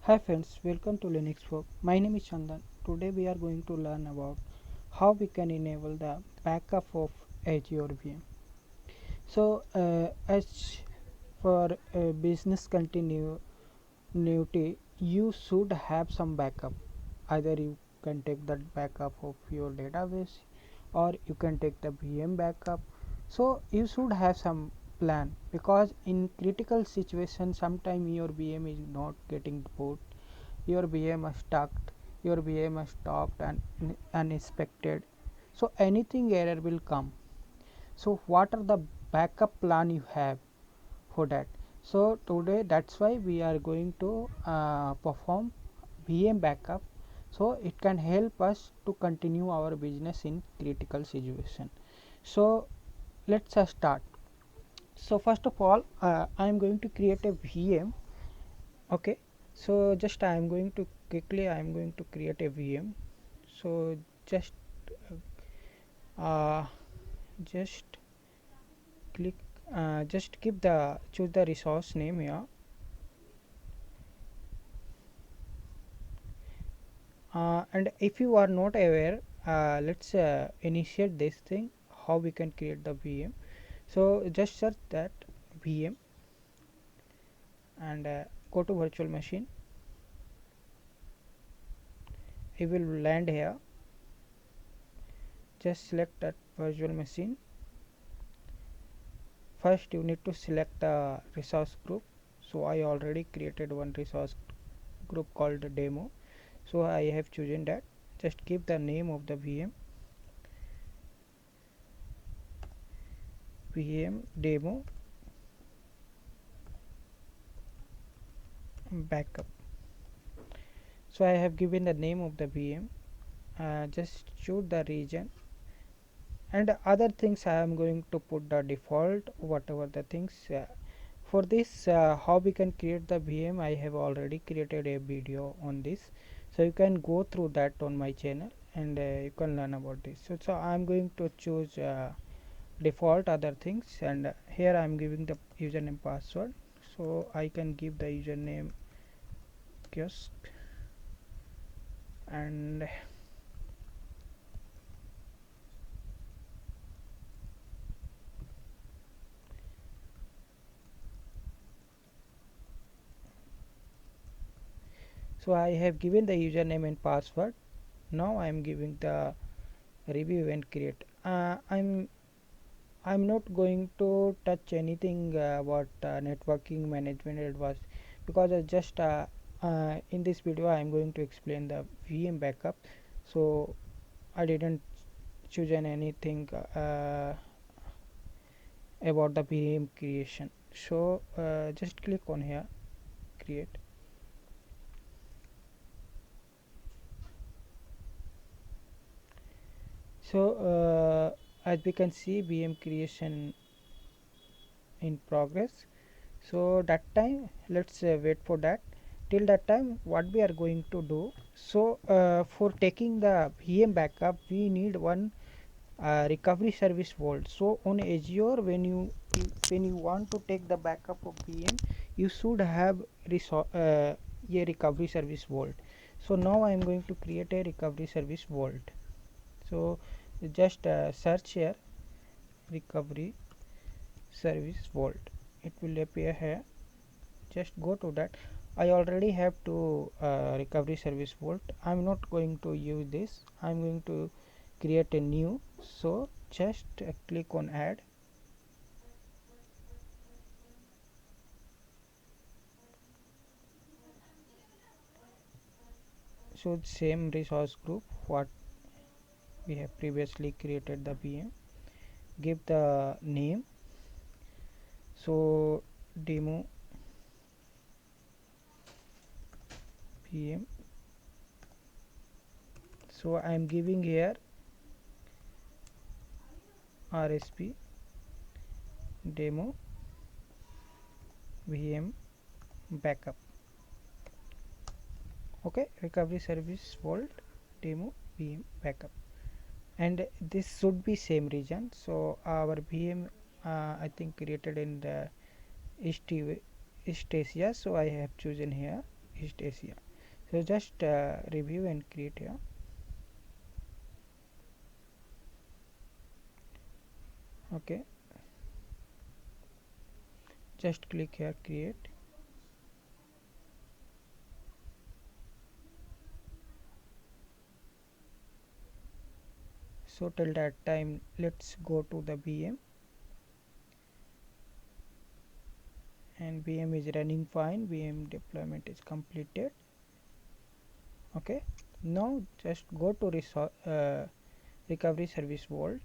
Hi friends, welcome to Linux Work. My name is Chandan. Today we are going to learn about how we can enable the backup of Azure VM. As for business continuity, you should have some backup. Either you can take that backup of your database or you can take the VM backup. So you should have some plan, because in critical situations sometime your VM is not getting boot, your VM is stuck, your VM is stopped and uninspected, so anything error will come. So what are the backup plan you have for that? So today that's why we are going to perform VM backup, so it can help us to continue our business in critical situation. So let's start. So first of all, I am going to create a VM. Okay, so just I am going to quickly I am going to create a VM. So just uh, just click just keep the choose the resource name here. And if you are not aware, let's initiate this thing, how we can create the VM. So just search that VM and go to virtual machine. It will land here. Just select that virtual machine. First you need to select the resource group. So I already created one resource group called demo, so I have chosen that. Just keep the name of the VM demo backup. So I have given the name of the VM. Just choose the region and other things. I am going to put the default whatever the things. For this, how we can create the VM, I have already created a video on this, so you can go through that on my channel and you can learn about this. So I am going to choose default other things, and here I am giving the username password. So I can give the username kiosk, and so I have given the username and password. Now I am giving the review and create. I'm not going to touch anything about networking management advice, because in this video I am going to explain the VM backup. So I didn't choose anything about the VM creation. So just click on here, create. So as we can see, VM creation in progress. So that time, let's wait for that. Till that time, what we are going to do, so for taking the VM backup, we need one recovery service vault. So on Azure, when you want to take the backup of VM, you should have a recovery service vault. So now I am going to create a recovery service vault. So just search here recovery service vault, it will appear here. Just go to that. I already have two recovery service vault. I'm not going to use this, I'm going to create a new. So just click on add. So same resource group what we have previously created the VM, give the name. So demo VM. So I am giving here RSP demo VM backup. Okay, recovery service vault demo VM backup, and this should be same region. So our VM I think created in the East Asia, so I have chosen here East Asia. So just review and create here. Okay, just click here create. So till that time let's go to the VM, and VM is running fine. VM deployment is completed. Okay, now just go to recovery service vault,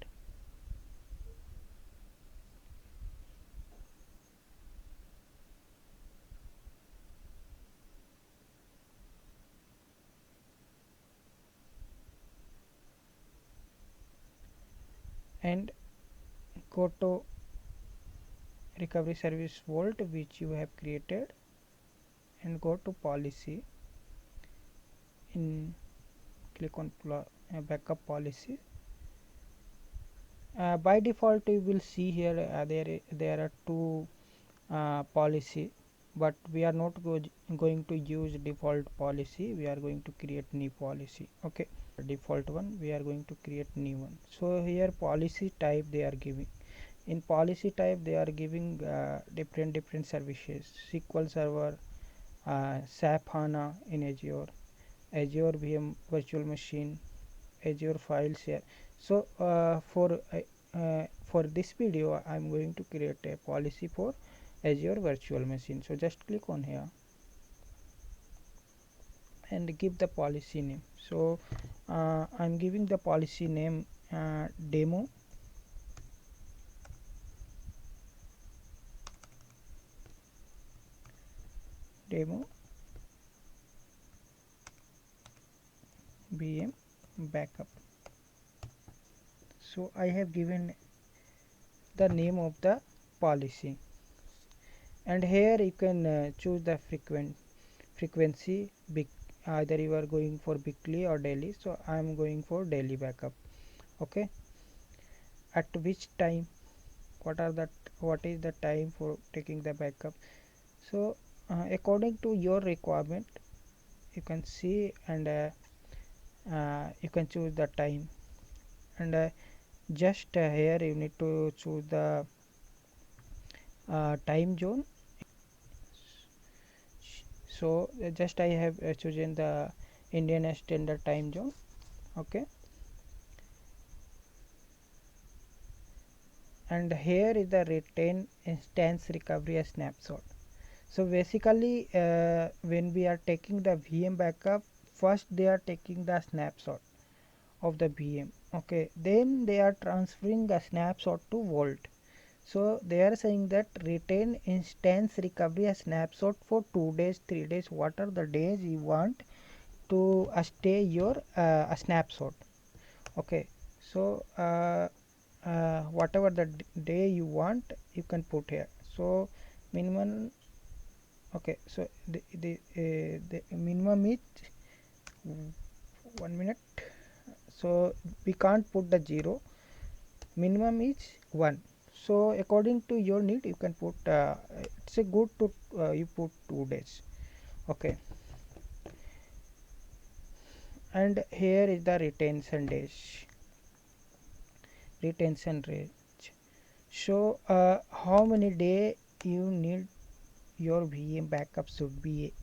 and go to recovery service vault which you have created, and go to policy. In click on backup policy. By default you will see here there are two policy, but we are not going to use default policy. We are going to create new policy. Okay, default one we are going to create new one. So here policy type they are giving. In policy type they are giving different services: SQL Server, SAP HANA in Azure VM virtual machine, Azure file share. So for this video I am going to create a policy for Azure virtual machine. So just click on here and give the policy name. So I am giving the policy name demo VM backup. So I have given the name of the policy, and here you can choose the frequency. Either you are going for weekly or daily. So I am going for daily backup. Okay, at which time, what is the time for taking the backup? So according to your requirement you can see, and you can choose the time, and just here you need to choose the time zone. So just I have chosen the Indian Standard Time Zone. Okay, and here is the retain instance recovery snapshot. So basically when we are taking the VM backup, first they are taking the snapshot of the VM. Okay, then they are transferring the snapshot to Vault. So they are saying that retain instance recovery a snapshot for 2 days, 3 days, what are the days you want to stay your snapshot. Okay, so whatever the day you want you can put here. So minimum. Okay, so the minimum is 1 minute. So we can't put the 0. Minimum is 1. So according to your need you can put it's a good to you put 2 days. Okay, and here is the retention range. So how many day you need your VM backup should be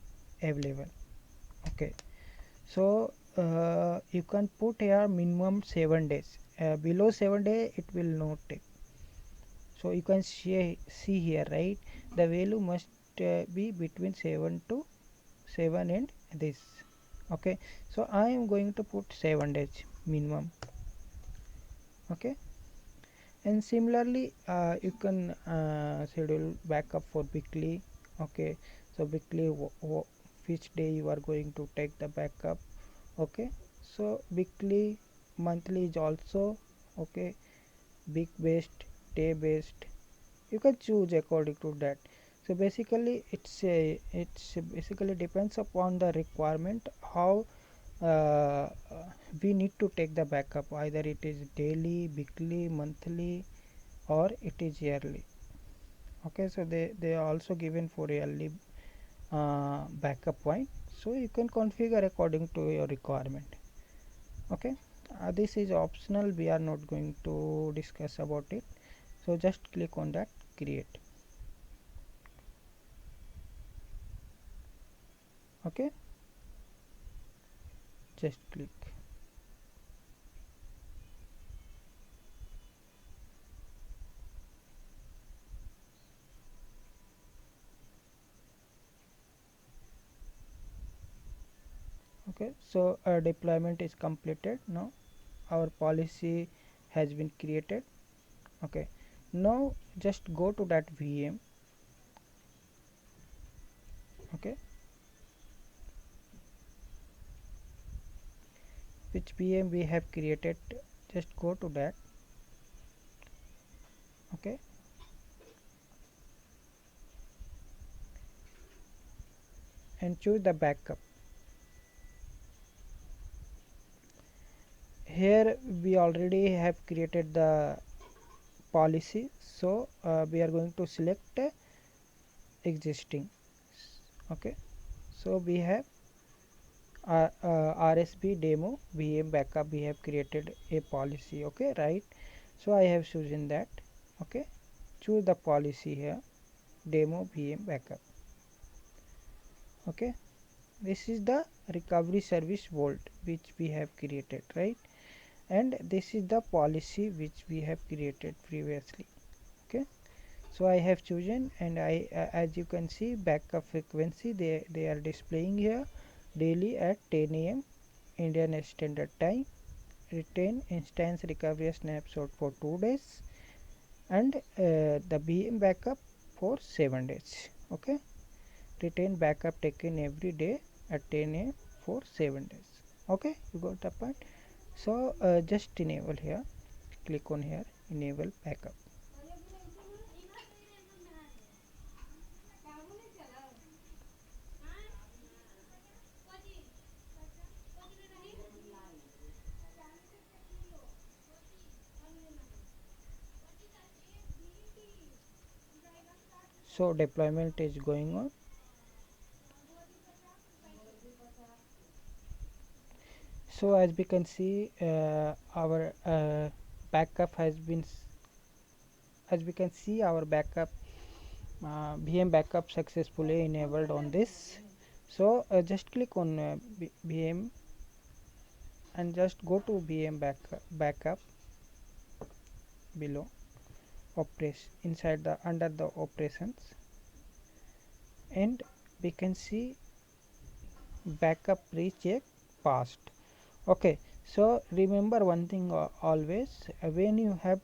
available. Okay, so you can put here minimum 7 days. Below 7 days it will not take. So you can see here, right, the value must be between 7 and this. Okay, so I am going to put 7 days minimum. Okay, and similarly you can schedule backup for weekly. Okay, so weekly which day you are going to take the backup. Okay, so weekly, monthly is also okay, week based, day based, you can choose according to that. So basically it's basically depends upon the requirement how uh, we need to take the backup, either it is daily, weekly, monthly, or it is yearly. Okay, so they are also given for yearly backup point. so you can configure according to your requirement. Okay, this is optional, we are not going to discuss about it. So just click on that create. Okay, just click. Okay, so deployment is completed. Now our policy has been created. Okay, now just go to that VM. Okay, which VM we have created, just go to that. Okay, and choose the backup. Here we already have created the policy, so we are going to select existing. Okay, so we have RSB demo VM backup, we have created a policy. Okay, right, so I have chosen that. Okay, choose the policy here, demo VM backup. Okay, this is the recovery service vault which we have created, right, and this is the policy which we have created previously. Okay, so I have chosen, and I as you can see, backup frequency they are displaying here, daily at 10 a.m. Indian Standard Time, retain instance recovery snapshot for 2 days, and the VM backup for 7 days. Okay, retain backup taken every day at 10 a.m. for 7 days. Okay, you got the point. So just enable here, click on here, enable backup. So deployment is going on. So as we can see, our backup has been, as we can see, our backup VM backup successfully enabled on this. So just click on VM and just go to VM backup below operation, inside the under the operations, and we can see backup recheck passed. Okay, so remember one thing, always when you have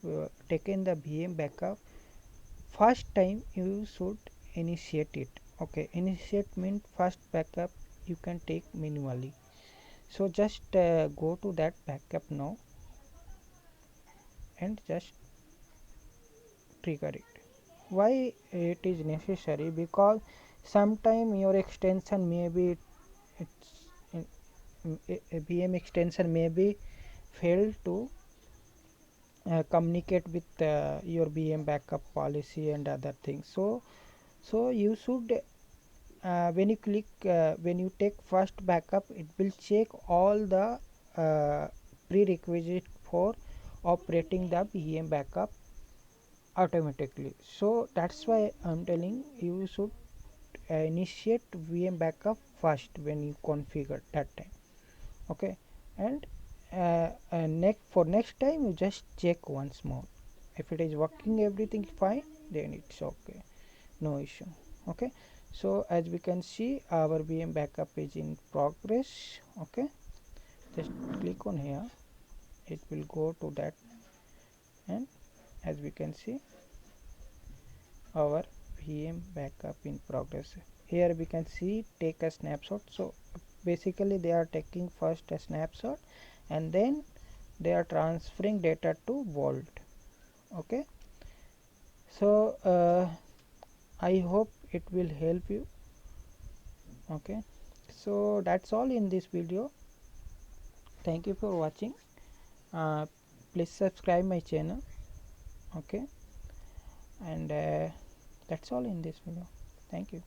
taken the VM backup, first time you should initiate it. Okay, initiate means first backup you can take manually. So just go to that backup now and just trigger it. Why it is necessary? Because sometime your extension may be, it's a VM extension may be failed to communicate with your VM backup policy and other things. So you should when you click when you take first backup, it will check all the prerequisite for operating the VM backup automatically. So that's why I'm telling you should initiate VM backup first when you configure that time. Okay, and next time you just check once more. If it is working everything fine, then it's okay, no issue. Okay, so as we can see, our VM backup is in progress. Okay, just click on here, it will go to that, and as we can see, our VM backup in progress. Here we can see take a snapshot. So basically they are taking first a snapshot and then they are transferring data to vault. Okay, so I hope it will help you. Okay, so that's all in this video. Thank you for watching. Please subscribe my channel. Okay, and that's all in this video. Thank you.